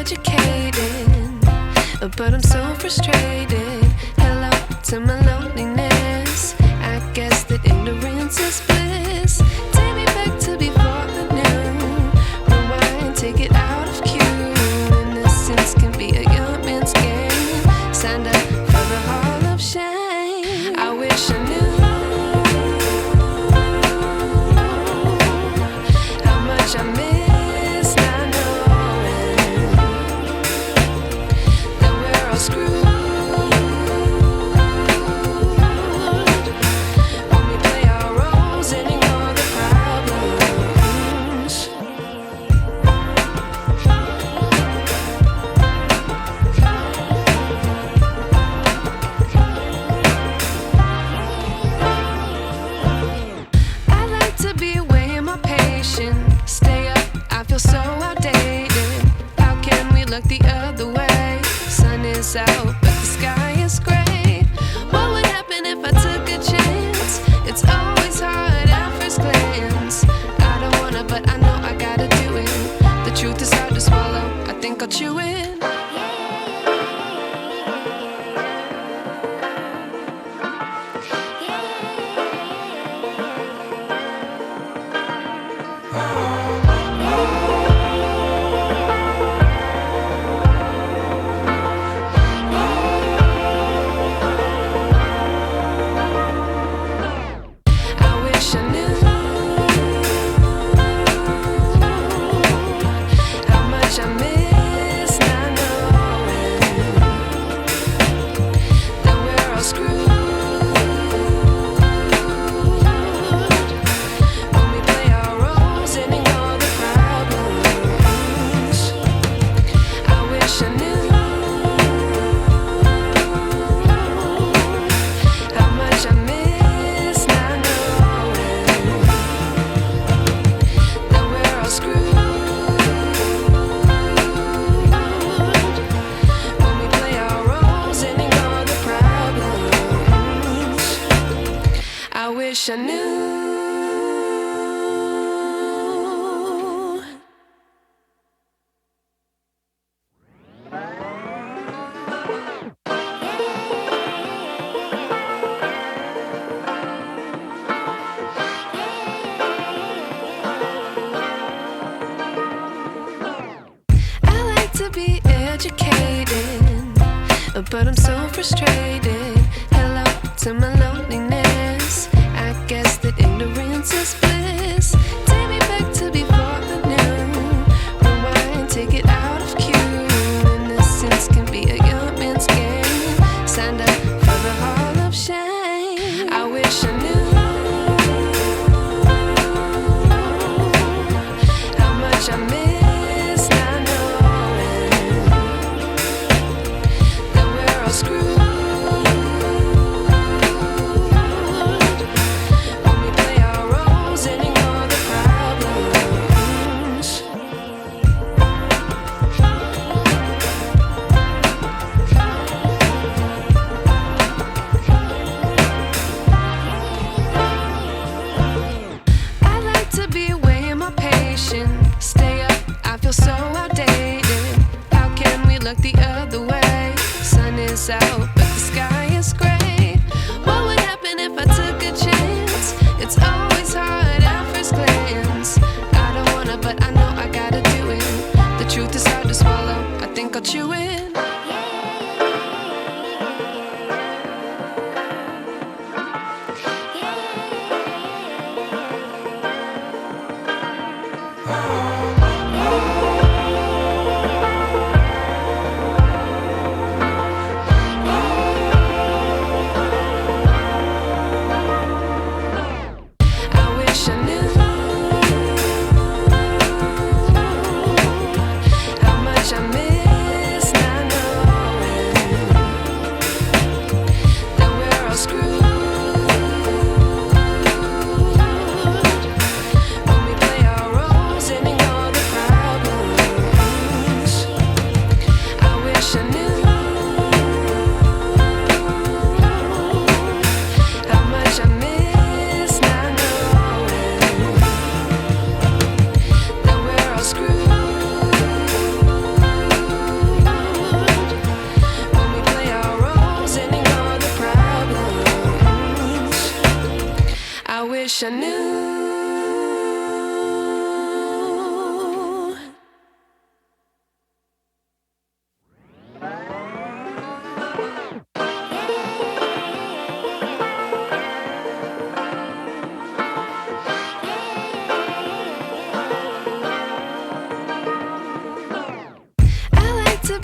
educated, but I'm so frustrated. Hello to my loneliness. I guess that ignorance is bliss. Take me back to before I knew. Rewind, take it out of cue. Innocence can be a young man's game. Signed up for the hall of shame. I wish I knew how much I miss not knowing that we're all screwed when we play our roles and ignore the problems. I like to be away in my patience. Stay up, I feel so outdated. How can we look the other way? Sun is out, but the sky is gray. What would happen if I took a chance? It's always hard at first glance. I don't wanna, but I know I gotta do it. The truth is hard to swallow, I think I'll chew it. I wish I knew how much I miss not knowing that we're all screwed when we play our roles and ignore the problems. I wish I knew how much I miss not knowing that we're all screwed when we play our roles and ignore the problems. I wish I knew. I like to be educated, but I'm so frustrated. Hello to my loneliness. I guess that ignorance is bliss. Take me back to before I knew. Rewind, take it out of cue. Innocence can be a young man's game. Signed up for the hall of shame. I wish I knew how much I miss not knowing that we're all screwed when we play our roles and ignore the problems. I like to be away in my patience. Stay up, I feel so outdated. How can we look the other way? Sun is out, but the sky is gray. What would happen if I took a chance? It's always hard at first glance. I don't wanna, but I know I gotta do it. The truth is hard to swallow, I think I'll chew it.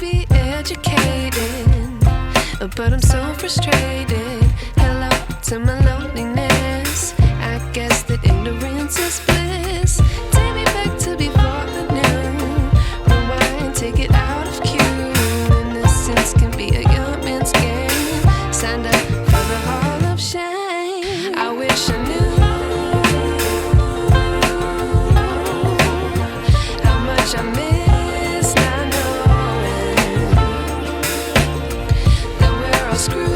be educated, but I'm so frustrated. Hello to my loneliness. I guess that ignorance is bliss. Take me back to before the noon. Rewind, take it out of cue. Innocence can be a young man's game. Signed up for the hall of shame. I wish I knew how much I miss not knowing that we're all screwed.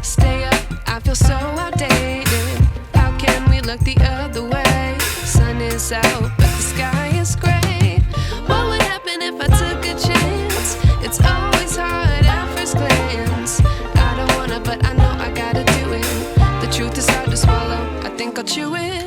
Stay up, I feel so outdated. How can we look the other way? Sun is out, but the sky is gray. What would happen if I took a chance? It's always hard at first glance. I don't wanna, but I know I gotta do it. The truth is hard to swallow, I think I'll chew it.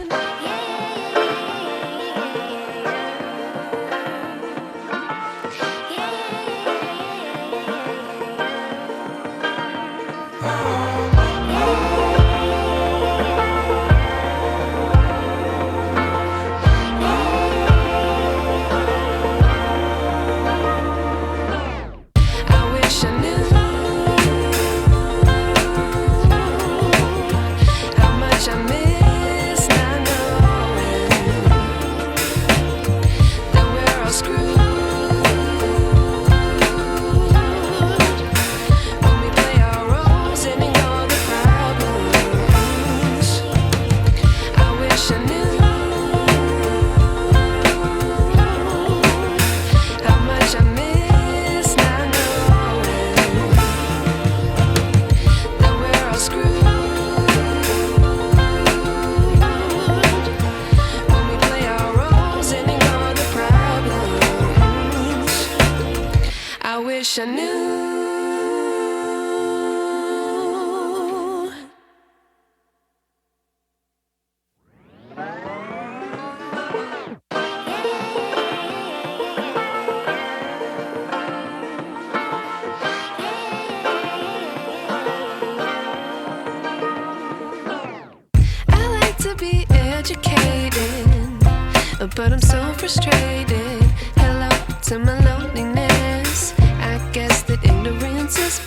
Wish I knew. I like to be educated, but I'm so frustrated. Hello to my loneliness. I guess that ignorance is